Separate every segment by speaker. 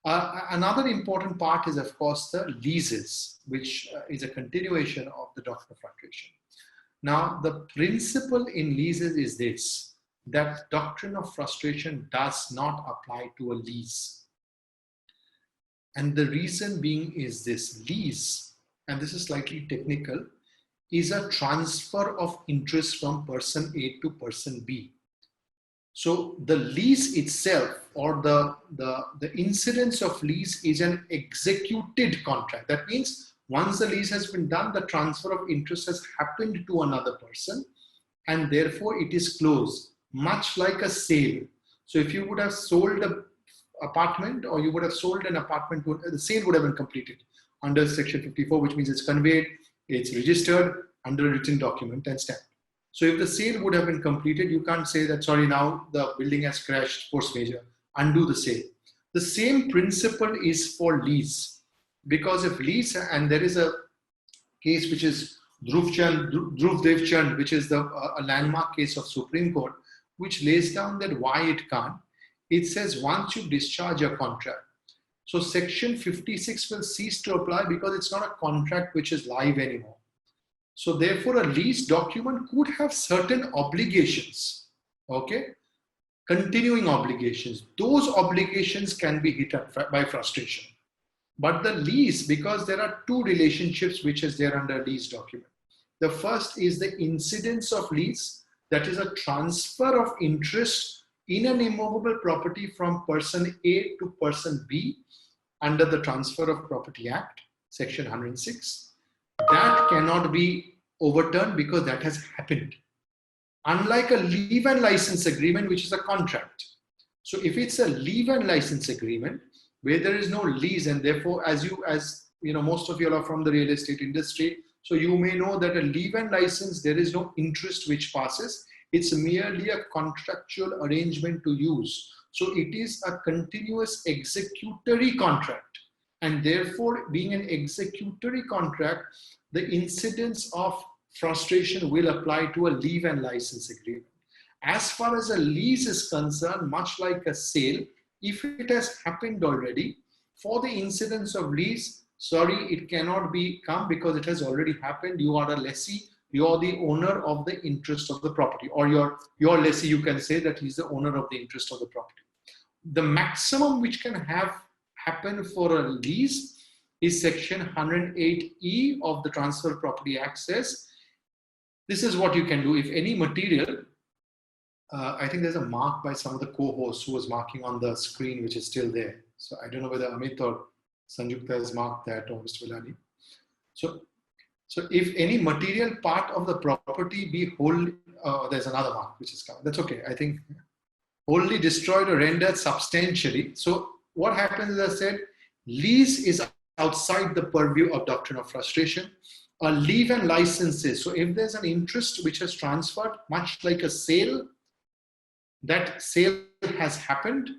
Speaker 1: Another important part is, of course, the leases, which is a continuation of the doctrine of frustration. Now, the principle in leases is this, that doctrine of frustration does not apply to a lease. And the reason being is this: lease, and this is slightly technical, is a transfer of interest from person A to person B. So the lease itself, or the incidence of lease, is an executed contract. That means once the lease has been done, the transfer of interest has happened to another person, and therefore it is closed, much like a sale. So if you would have sold an apartment, or you would have sold an apartment, the sale would have been completed under section 54, which means it's conveyed, it's registered under a written document and stamped. So if the sale would have been completed, you can't say that, sorry, now the building has crashed, force majeure, undo the sale. The same principle is for lease, because if lease, and there is a case which is Dhruv Devchand, which is a landmark case of Supreme Court, which lays down that why it can't. It says once you discharge a contract, so section 56 will cease to apply because it's not a contract which is live anymore. So therefore, a lease document could have certain obligations, okay? Continuing obligations. Those obligations can be hit by frustration. But the lease, because there are two relationships which is there under a lease document. The first is the incidence of lease, that is a transfer of interest in an immovable property from person A to person B under the Transfer of Property Act, section 106. That cannot be overturned because that has happened. Unlike a leave and license agreement, which is a contract. So if it's a leave and license agreement where there is no lease, and therefore, as you know, most of you are from the real estate industry, so you may know that a leave and license, there is no interest which passes. It's merely a contractual arrangement to use. So it is a continuous executory contract. And therefore, being an executory contract, the incidence of frustration will apply to a leave and license agreement. As far as a lease is concerned, much like a sale, if it has happened already, for the incidence of lease, sorry, it cannot come because it has already happened. You are a lessee, you are the owner of the interest of the property, or your lessee, you can say that he's the owner of the interest of the property. The maximum which can happen for a lease is section 108E of the Transfer Property Act says, this is what you can do. If any material, I think there's a mark by some of the co-hosts who was marking on the screen, which is still there. So I don't know whether Amit or Sanjukta has marked that, or Mr. Villani. So if any material part of the property be wholly, there's another mark which is covered. That's okay. I think wholly destroyed or rendered substantially. So what happens, as I said, lease is outside the purview of doctrine of frustration. A leave and licenses. So if there's an interest which has transferred, much like a sale, that sale has happened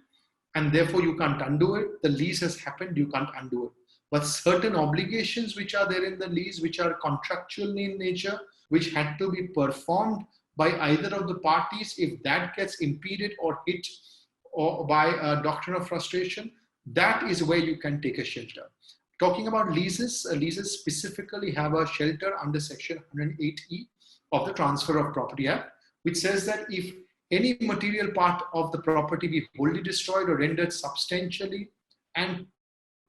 Speaker 1: and therefore you can't undo it. The lease has happened, you can't undo it. But certain obligations which are there in the lease, which are contractual in nature, which had to be performed by either of the parties, if that gets impeded or hit or by a doctrine of frustration, that is where you can take a shelter. Talking about leases, leases specifically have a shelter under section 108E of the Transfer of Property Act, which says that if any material part of the property be wholly destroyed or rendered substantially and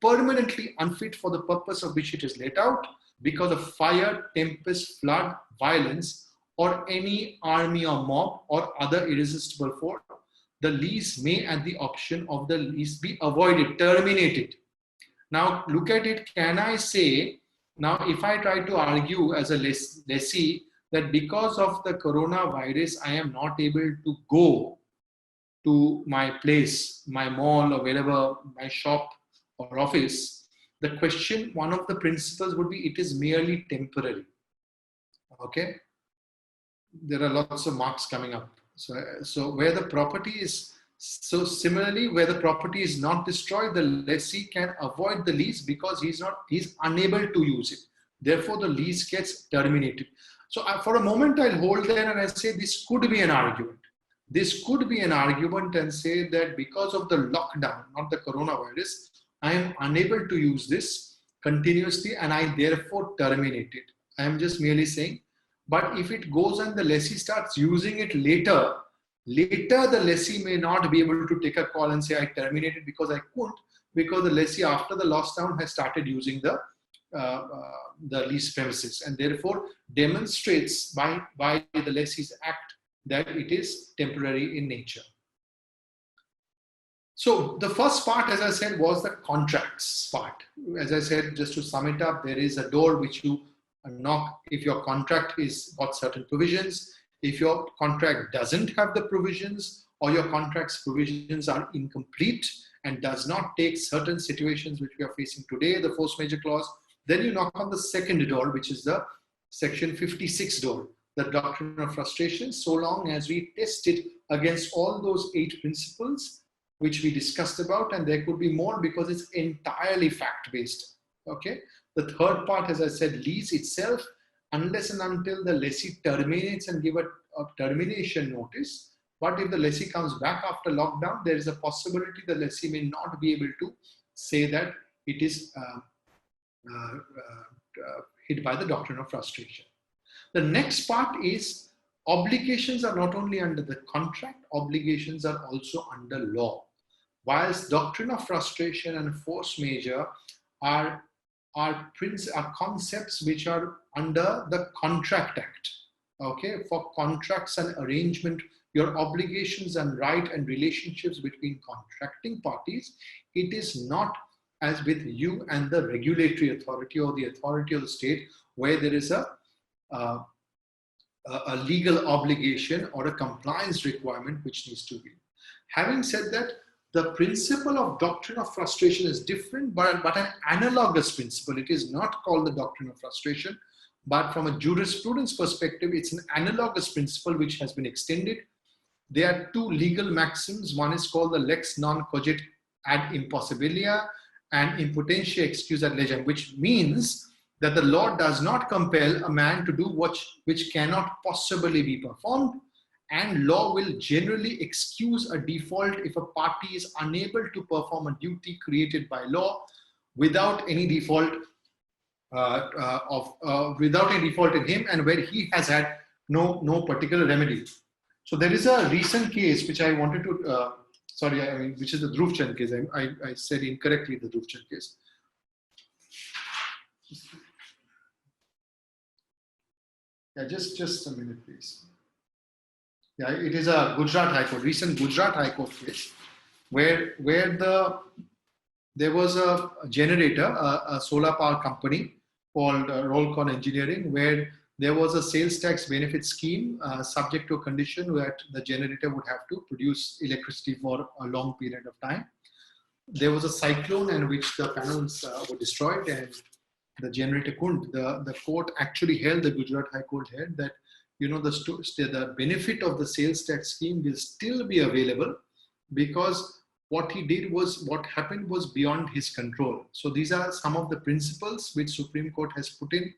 Speaker 1: permanently unfit for the purpose of which it is let out because of fire, tempest, flood, violence, or any army or mob or other irresistible force, the lease may at the option of the lease be avoided, terminated. Now look at it, can I say, now if I try to argue as a lessee that because of the coronavirus, I am not able to go to my place, my mall or wherever, my shop or office, the question, one of the principles would be, it is merely temporary, okay? There are lots of marks coming up. So where the property is, so similarly, where the property is not destroyed, the lessee can avoid the lease because he's unable to use it. Therefore, the lease gets terminated. So for a moment, I'll hold there and I say this could be an argument. This could be an argument and say that because of the lockdown, not the coronavirus, I am unable to use this continuously and I therefore terminate it. I am just merely saying, but if it goes and the lessee starts using it later the lessee may not be able to take a call and say I terminated because I couldn't, because the lessee after the loss down has started using the lease premises, and therefore demonstrates by the lessee's act that it is temporary in nature. So the first part, as I said, was the contracts part. As I said, just to sum it up, there is a door which you knock if your contract is got certain provisions. If your contract doesn't have the provisions, or your contract's provisions are incomplete and does not take certain situations which we are facing today, the force majeure clause, then you knock on the second door, which is the section 56 door, the doctrine of frustration, so long as we test it against all those 8 principles which we discussed about, and there could be more because it's entirely fact-based. Okay. The third part, as I said, lease itself, unless and until the lessee terminates and give a termination notice. But if the lessee comes back after lockdown, there is a possibility the lessee may not be able to say that it is hit by the doctrine of frustration. The next part is obligations are not only under the contract, obligations are also under law. Whilst doctrine of frustration and force majeure are concepts which are under the Contract Act. Okay, for contracts and arrangement, your obligations and right and relationships between contracting parties, it is not as with you and the regulatory authority or the authority of the state, where there is a legal obligation or a compliance requirement which needs to be. Having said that, the principle of doctrine of frustration is different, but an analogous principle. It is not called the doctrine of frustration, but from a jurisprudence perspective, it's an analogous principle which has been extended. There are 2 legal maxims. One is called the lex non cogit ad impossibilia and impotentia excuse ad legem, which means that the law does not compel a man to do which cannot possibly be performed, and law will generally excuse a default if a party is unable to perform a duty created by law without any default without any default in him, and where he has had no particular remedy. So there is a recent case which I wanted to which is the Dhruvchand case. I said incorrectly the Dhruvchand case. Yeah, just a minute, please. Yeah, it is a Gujarat High Court, recent Gujarat High Court case, where there was a generator, a solar power company called Rollcon Engineering, where there was a sales tax benefit scheme subject to a condition that the generator would have to produce electricity for a long period of time. There was a cyclone in which the panels were destroyed and the generator couldn't. The court actually held, the Gujarat High Court held, that the benefit of the sales tax scheme will still be available, because what happened was beyond his control. So these are some of the principles which Supreme Court has put in.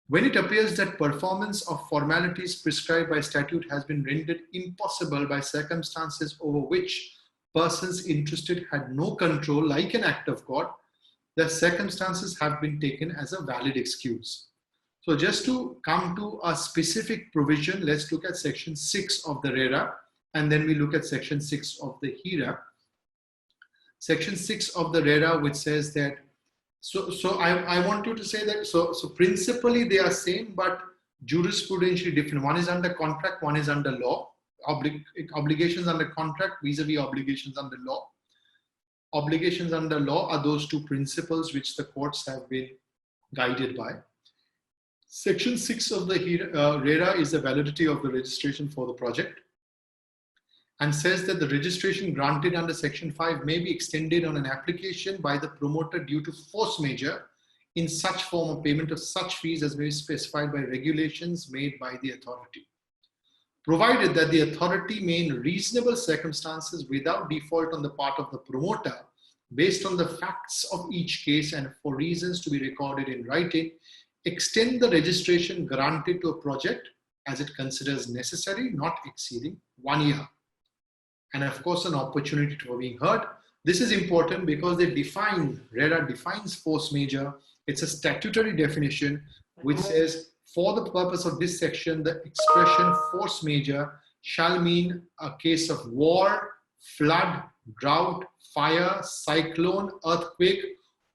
Speaker 1: When it appears that performance of formalities prescribed by statute has been rendered impossible by circumstances over which persons interested had no control, like an act of God, the circumstances have been taken as a valid excuse. So just to come to a specific provision, let's look at section 6 of the RERA, and then we look at section 6 of the HERA. Section 6 of the RERA, which says that, so I want you to say that, so principally they are same, but jurisprudentially different. One is under contract, one is under law. Obligations under contract vis-a-vis obligations under law. Obligations under law are those 2 principles which the courts have been guided by. Section 6 of the RERA is the validity of the registration for the project, and says that the registration granted under section 5 may be extended on an application by the promoter due to force majeure in such form of payment of such fees as may be specified by regulations made by the authority, provided that the authority may in reasonable circumstances without default on the part of the promoter, based on the facts of each case and for reasons to be recorded in writing, extend the registration granted to a project as it considers necessary, not exceeding 1 year. And of course, an opportunity for being heard. This is important because RERA defines force majeure. It's a statutory definition which says, for the purpose of this section, the expression force majeure shall mean a case of war, flood, drought, fire, cyclone, earthquake,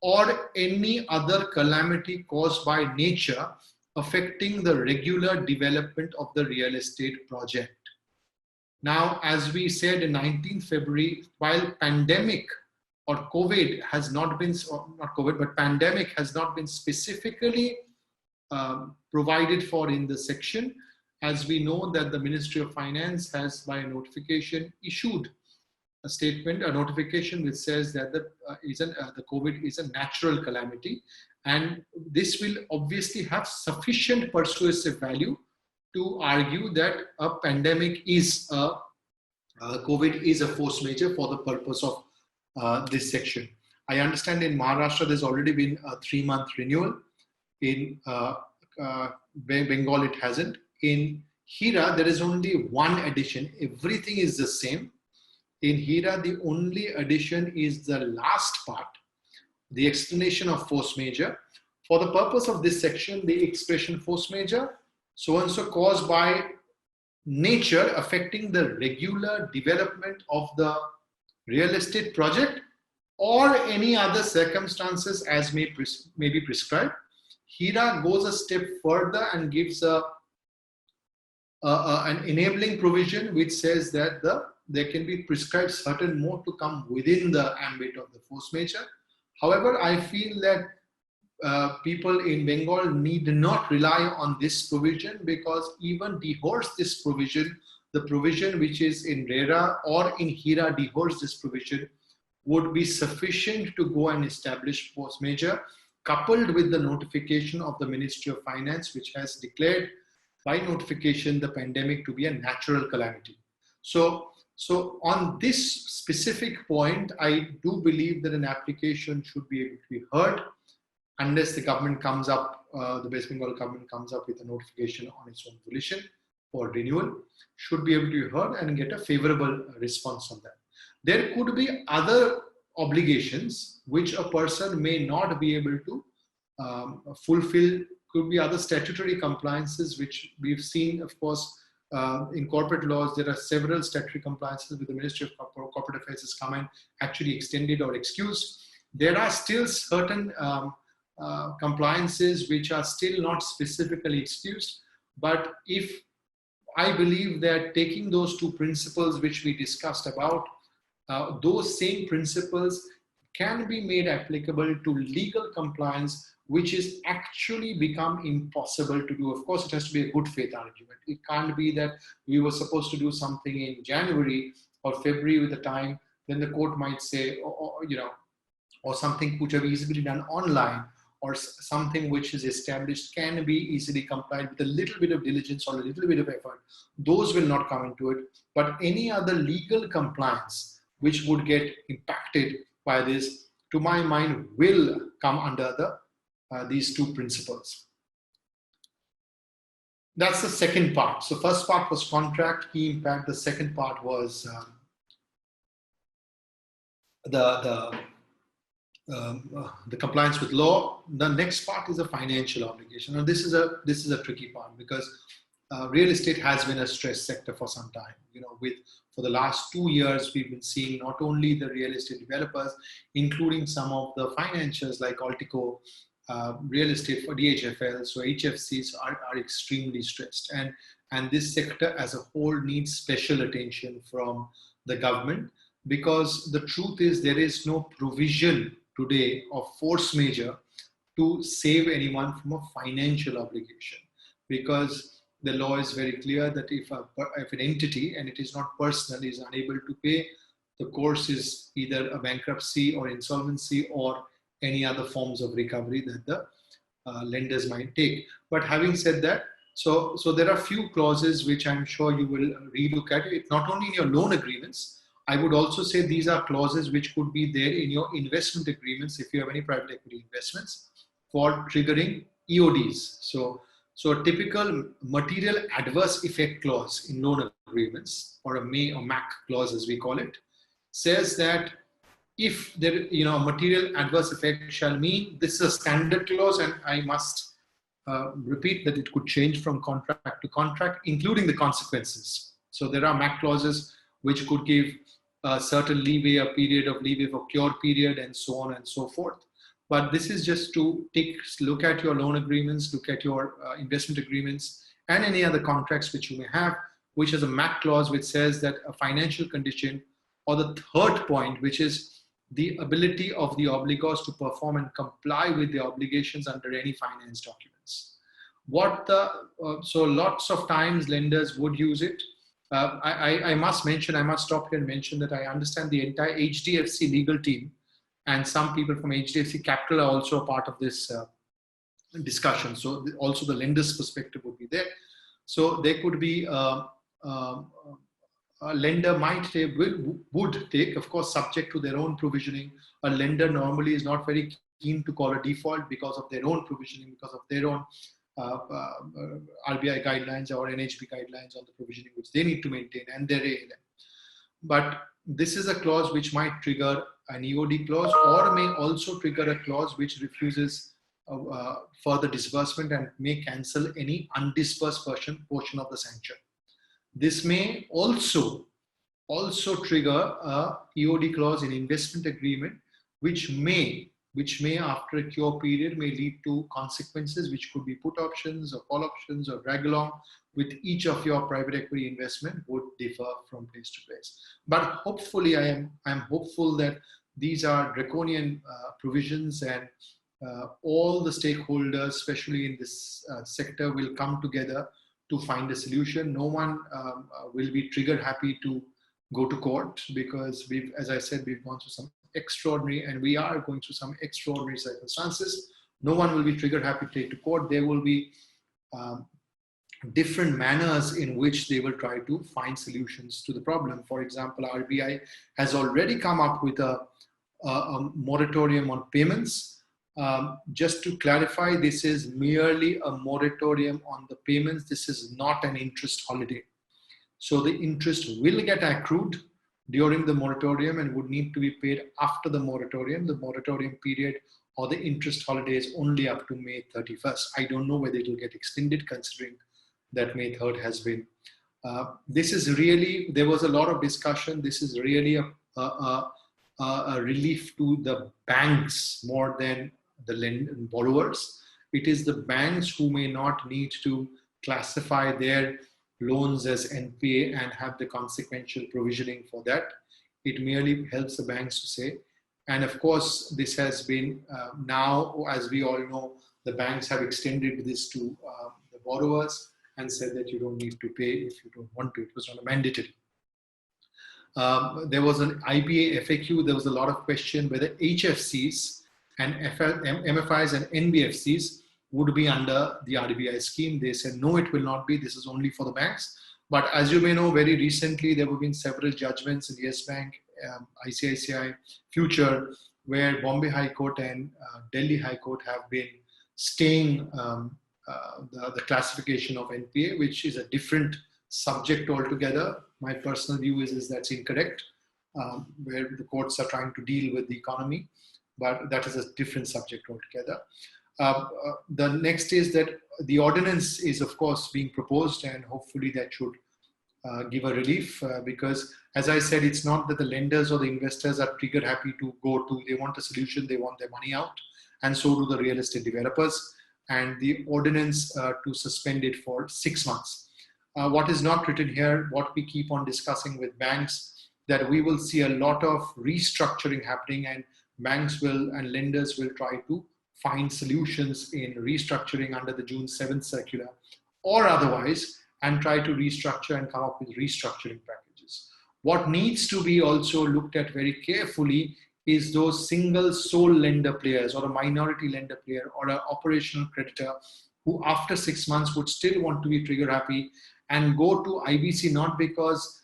Speaker 1: or any other calamity caused by nature affecting the regular development of the real estate project. Now, as we said in 19th February, while pandemic or COVID has not been, not COVID, but pandemic has not been specifically provided for in the section, as we know that the Ministry of Finance has by notification issued a statement, a notification which says that the COVID is a natural calamity, and this will obviously have sufficient persuasive value to argue that a pandemic is COVID is a force majeure for the purpose of this section. I understand in Maharashtra there's already been a 3-month renewal. In Bengal it hasn't. In HERA there is only one addition. Everything is the same. In HERA the only addition is the last part, the explanation of force majeure. For the purpose of this section, the expression force majeure, so and so caused by nature affecting the regular development of the real estate project or any other circumstances as may be prescribed. HERA goes a step further and gives an enabling provision which says that there can be prescribed certain more to come within the ambit of the force majeure. However, I feel that people in Bengal need not rely on this provision, because even dehors this provision, the provision which is in RERA or in HERA dehors this provision, would be sufficient to go and establish force majeure, coupled with the notification of the Ministry of Finance, which has declared by notification the pandemic to be a natural calamity. So on this specific point, I do believe that an application should be able to be heard unless the government comes up, the West Bengal government comes up with a notification on its own volition for renewal, should be able to be heard and get a favorable response on that. There could be other obligations which a person may not be able to fulfill. Could be other statutory compliances which we've seen, of course, in corporate laws. There are several statutory compliances with the Ministry of Corporate Affairs has come and actually extended or excused. There are still certain compliances which are still not specifically excused, but if I believe that taking those two principles which we discussed about, those same principles can be made applicable to legal compliance which is actually become impossible to do. Of course, it has to be a good faith argument. It can't be that we were supposed to do something in January or February with the time, then the court might say, or something which have easily been done online, or something which is established can be easily complied with a little bit of diligence or a little bit of effort. Those will not come into it. But any other legal compliance which would get impacted by this, to my mind, will come under these two principles. That's the second part. So first part was contract, key impact. The second part was the compliance with law. The next part is a financial obligation. Now this is a tricky part, because real estate has been a stress sector for some time. For the last 2 years, we've been seeing not only the real estate developers, including some of the financials like Altico, real estate for DHFL, so HFCs are extremely stressed, and this sector as a whole needs special attention from the government, because the truth is there is no provision today of force majeure to save anyone from a financial obligation, because the law is very clear that if an entity, and it is not personal, is unable to pay, the course is either a bankruptcy or insolvency or any other forms of recovery that the lenders might take. But having said that, so there are few clauses which I'm sure you will relook at. It not only in your loan agreements, I would also say these are clauses which could be there in your investment agreements if you have any private equity investments, for triggering EODs. So a typical material adverse effect clause in loan agreements, or a MAC clause as we call it, says that if there, material adverse effect shall mean, this is a standard clause, and I must repeat that it could change from contract to contract, including the consequences. So there are MAC clauses which could give a certain leeway, a period of leeway for cure period, and so on and so forth. But this is just to look at your loan agreements, look at your investment agreements, and any other contracts which you may have, which has a MAC clause which says that a financial condition, or the third point, which is the ability of the obligors to perform and comply with the obligations under any finance documents. So lots of times lenders would use it. I must stop here and mention that I understand the entire HDFC legal team and some people from HDFC Capital are also a part of this discussion. So also the lender's perspective would be there. So there could be a lender might take, would take, of course, subject to their own provisioning. A lender normally is not very keen to call a default because of their own provisioning, because of their own RBI guidelines or NHB guidelines on the provisioning which they need to maintain, and their ALM. But this is a clause which might trigger an EOD clause, or may also trigger a clause which refuses further disbursement and may cancel any undisbursed portion of the sanction. This may also trigger a EOD clause in investment agreement, which may after a cure period may lead to consequences which could be put options or call options or drag along with each of your private equity investment, would differ from place to place. But hopefully I'm hopeful that these are draconian provisions, and all the stakeholders, especially in this sector, will come together to find a solution. No one will be trigger happy to go to court, because as I said, we've gone through some extraordinary, and we are going through some extraordinary circumstances. No one will be trigger happy to take to court. There will be different manners in which they will try to find solutions to the problem. For example, RBI has already come up with a moratorium on payments. Just to clarify, this is merely a moratorium on the payments. This is not an interest holiday. So the interest will get accrued during the moratorium and would need to be paid after the moratorium. The moratorium period or the interest holiday is only up to May 31st. I don't know whether it will get extended, considering that May 3rd has been. This is really, there was a lot of discussion. This is really a relief to the banks more than the borrowers. It is the banks who may not need to classify their loans as NPA and have the consequential provisioning for that. It merely helps the banks to say. And of course, this has been now, as we all know, the banks have extended this to the borrowers and said that you don't need to pay if you don't want to. It was not a mandatory. There was an IBA FAQ. There was a lot of question whether HFCs and MFIs and NBFCs would be under the RBI scheme. They said, no, it will not be. This is only for the banks. But as you may know, very recently, there have been several judgments in Yes Bank, ICICI, Future, where Bombay High Court and Delhi High Court have been staying the classification of NPA, which is a different subject altogether. My personal view is that's incorrect, where the courts are trying to deal with the economy, but that is a different subject altogether. The next is that the ordinance is, of course, being proposed, and hopefully that should give a relief, because as I said, it's not that the lenders or the investors are trigger happy to go to, they want a solution, they want their money out, and so do the real estate developers. And the ordinance to suspend it for 6 months. What is not written here, what we keep on discussing with banks, that we will see a lot of restructuring happening, and banks will and lenders will try to find solutions in restructuring under the June 7th circular or otherwise, and try to restructure and come up with restructuring packages. What needs to be also looked at very carefully is those single sole lender players or a minority lender player or an operational creditor who after 6 months would still want to be trigger happy and go to IBC, not because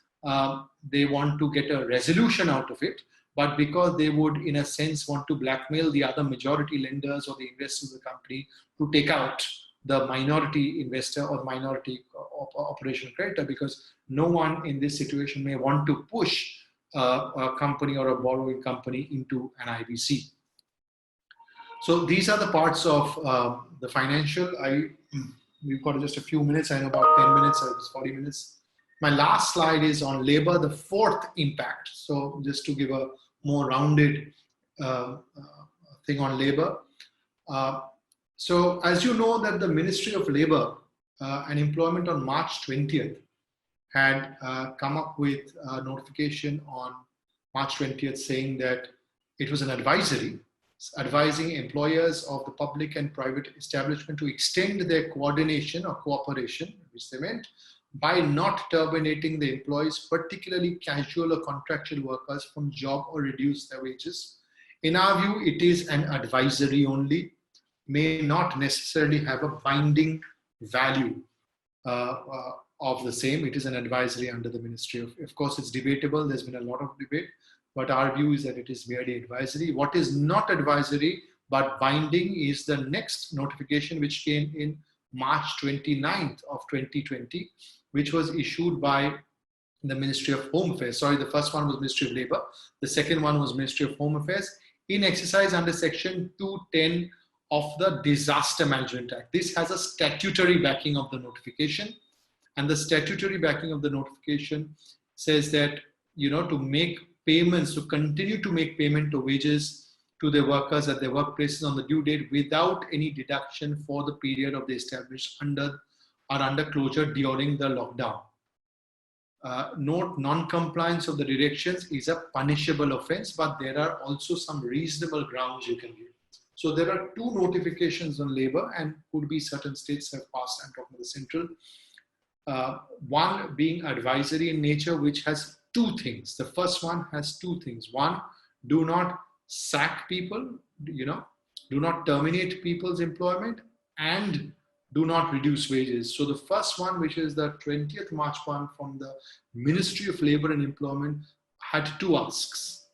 Speaker 1: they want to get a resolution out of it, but because they would, in a sense, want to blackmail the other majority lenders or the investors of the company to take out the minority investor or minority operational creditor, because no one in this situation may want to push a company or a borrowing company into an IBC. So these are the parts of the financial. We've got just a few minutes. I know about 10 minutes or 40 minutes. My last slide is on labor, the fourth impact. So just to give a more rounded thing on labor. So as you know that the Ministry of Labor and Employment on March 20th had come up with a notification on March 20th saying that it was an advisory advising employers of the public and private establishment to extend their coordination or cooperation, which they meant, by not terminating the employees, particularly casual or contractual workers, from job or reduce their wages. In our view, it is an advisory only, may not necessarily have a binding value of the same. It is an advisory under the Ministry of course, it's debatable. There's been a lot of debate, but our view is that it is merely advisory. What is not advisory but binding is the next notification, which came in March 29th of 2020, which was issued by the Ministry of Home Affairs. Sorry, the first one was Ministry of Labor. The second one was Ministry of Home Affairs, in exercise under Section 210 of the Disaster Management Act. This has a statutory backing of the notification, and the statutory backing of the notification says that, you know, to make payments, to continue to make payment to wages to their workers at their workplaces on the due date without any deduction for the period of the established under closure during the lockdown. Note, non-compliance of the directions is a punishable offense, but there are also some reasonable grounds you can give. So there are two notifications on labor, and could be certain states have passed. I'm talking about the central. One being advisory in nature, which has two things. The first one has two things. One, do not sack people, you know, do not terminate people's employment, and do not reduce wages. So the first one, which is the 20th March one from the Ministry of Labor and Employment, had two asks,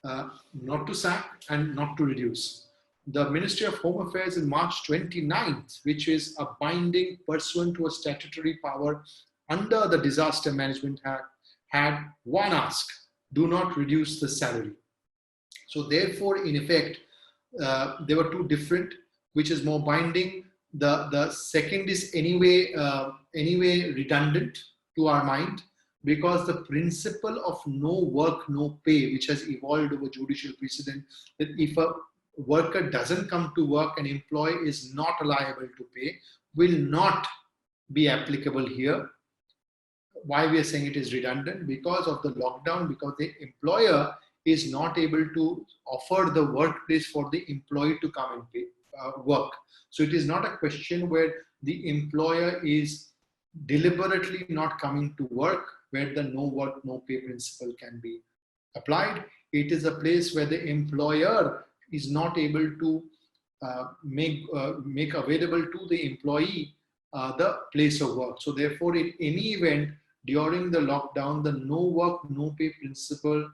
Speaker 1: not to sack and not to reduce. The Ministry of Home Affairs in March 29th, which is a binding pursuant to a statutory power under the Disaster Management Act, had one ask: do not reduce the salary. So therefore, in effect, there were two different, which is more binding. The second is anyway redundant to our mind, because the principle of no work, no pay, which has evolved over judicial precedent, that if a worker doesn't come to work, an employee is not liable to pay, will not be applicable here. Why we are saying it is redundant? Because of the lockdown, because the employer is not able to offer the workplace for the employee to come and pay, work. So it is not a question where the employer is deliberately not coming to work, where the no work, no pay principle can be applied. It is a place where the employer is not able to make available to the employee the place of work. So therefore, in any event, during the lockdown, the no work, no pay principle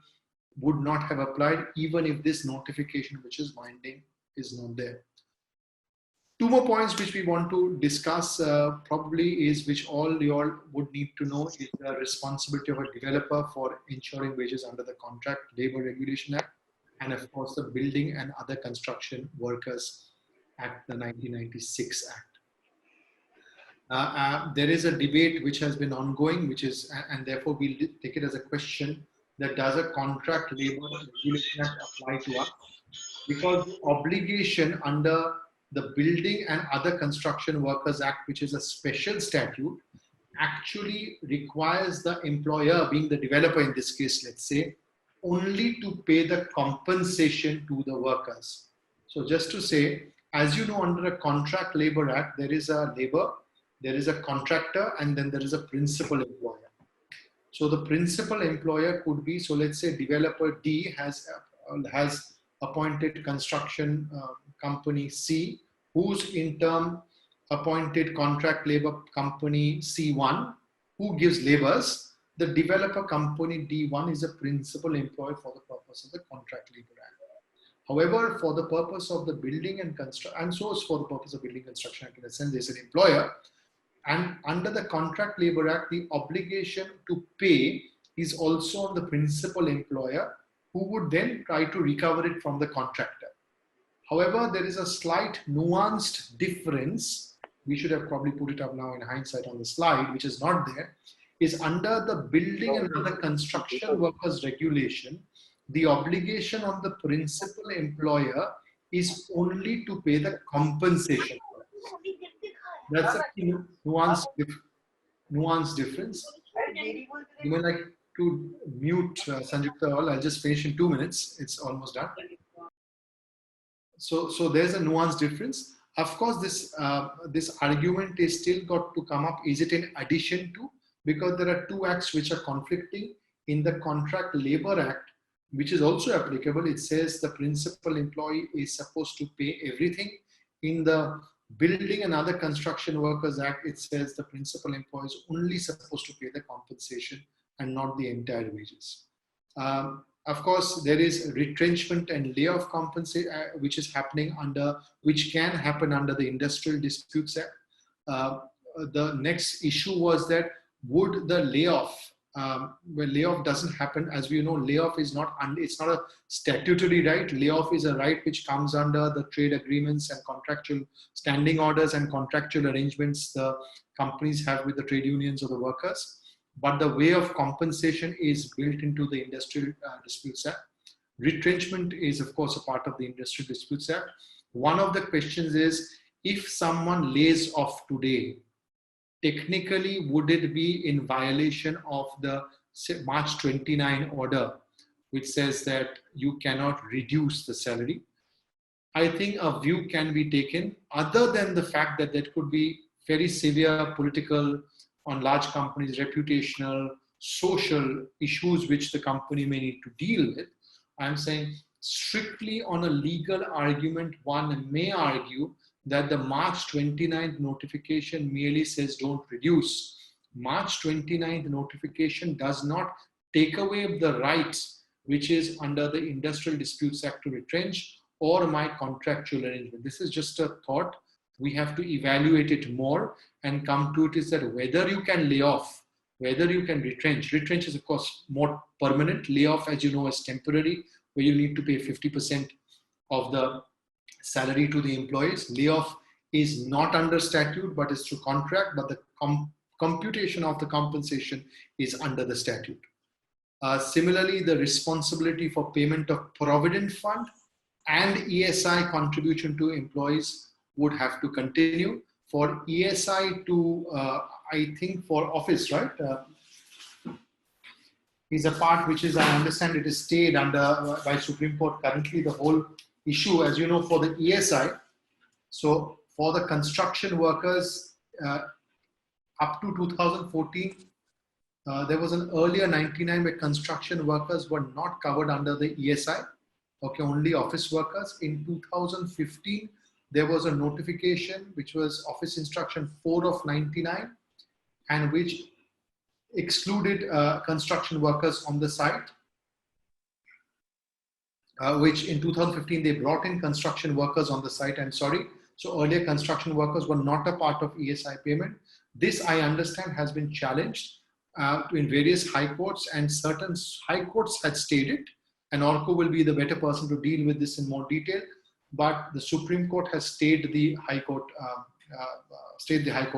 Speaker 1: would not have applied, even if this notification, which is binding, is not there. Two more points which we want to discuss probably is, which all you all would need to know, is the responsibility of a developer for ensuring wages under the Contract Labor Regulation Act, and of course the Building and Other Construction Workers Act, the 1996 Act. There is a debate which has been ongoing, which is, and therefore we'll take it as a question, that does a Contract Labor Regulation Act apply to us? Because the obligation under the Building and Other Construction Workers Act, which is a special statute, actually requires the employer, being the developer in this case, let's say, only to pay the compensation to the workers. So just to say, as you know, under a Contract Labor Act, there is a labor, there is a contractor, and then there is a principal employer. So the principal employer could be, so let's say developer D has appointed construction company C, who's in turn appointed contract labor company C1, who gives labors. The developer company D1 is a principal employer for the purpose of the Contract Labor Act. However, for the purpose of the building and construction, and so is for the purpose of Building Construction Act, in a sense, there's an employer. And under the Contract Labor Act, the obligation to pay is also on the principal employer, who would then try to recover it from the contractor. However, there is a slight nuanced difference. We should have probably put it up now in hindsight on the slide, which is not there, is under the building and other construction workers regulation, the obligation on the principal employer is only to pay the compensation. That's a nuanced difference. You may like to mute Sanjukta all. I'll just finish in 2 minutes. It's almost done. So there's a nuanced difference. Of course, this argument is still got to come up. Is it in addition to? Because there are two acts which are conflicting. In the Contract Labor Act, which is also applicable, it says the principal employee is supposed to pay everything. In the Building and Other Construction Workers Act, it says the principal employee is only supposed to pay the compensation and not the entire wages. Of course, there is retrenchment and layoff compensation, which is happening which can happen under the Industrial Disputes Act. The next issue was that would the layoff, where layoff doesn't happen, as we know, layoff is not, it's not a statutory right. Layoff is a right which comes under the trade agreements and contractual standing orders and contractual arrangements the companies have with the trade unions or the workers. But the way of compensation is built into the Industrial Disputes Act. Retrenchment is, of course, a part of the Industrial Disputes Act. One of the questions is, if someone lays off today, technically, would it be in violation of the March 29 order, which says that you cannot reduce the salary? I think a view can be taken, other than the fact that there could be very severe political, on large companies, reputational, social issues which the company may need to deal with. I'm saying strictly on a legal argument, one may argue that the March 29th notification merely says don't reduce. March 29th notification does not take away the rights which is under the Industrial Disputes Act to retrench or my contractual arrangement. This is just a thought. We have to evaluate it more and come to it is that whether you can lay off, whether you can retrench. Retrench is, of course, more permanent. Layoff, as you know, is temporary, where you need to pay 50% of the salary to the employees. Layoff is not under statute, but is through contract, but the computation of the compensation is under the statute. Similarly, the responsibility for payment of provident fund and ESI contribution to employees would have to continue. For ESI to, I think for office, right? Is a part which is, I understand it is stayed under by Supreme Court currently, the whole issue, as you know, for the ESI. So for the construction workers, up to 2014, there was an earlier 99 where construction workers were not covered under the ESI. Okay, only office workers. In 2015, there was a notification which was Office Instruction 4 of 99 and which excluded construction workers on the site, which in 2015 they brought in construction workers on the site. I'm sorry. So earlier construction workers were not a part of ESI payment. This, I understand, has been challenged in various high courts, and certain high courts had stayed it, and Orko will be the better person to deal with this in more detail. But the Supreme Court has stayed the High Court,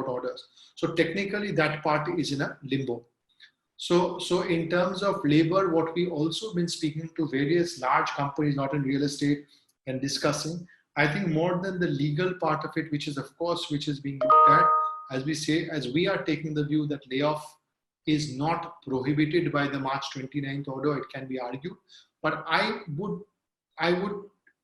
Speaker 1: orders. So technically, that part is in a limbo. So in terms of labor, what we also been speaking to various large companies, not in real estate, and discussing, I think more than the legal part of it, which is of course, which is being looked at, as we say, as we are taking the view that layoff is not prohibited by the March 29th order, it can be argued. But I would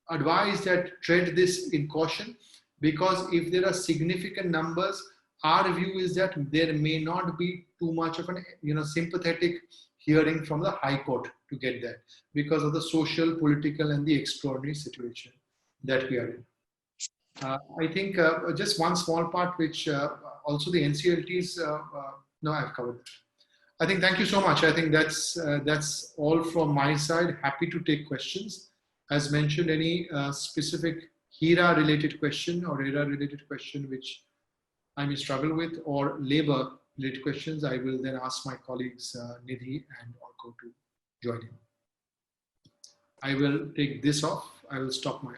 Speaker 1: advise that tread this in caution, because if there are significant numbers, our view is that there may not be too much of an sympathetic hearing from the High Court to get that, because of the social, political, and the extraordinary situation that we are in. I think just one small part, which also the NCLTs. No, I've covered that. I think thank you so much. I think that's all from my side. Happy to take questions. As mentioned, any specific HERA related question or ERA related question which I may struggle with, or labor, related questions, I will then ask my colleagues Nidhi and Orko to join in. I will take this off. I will stop my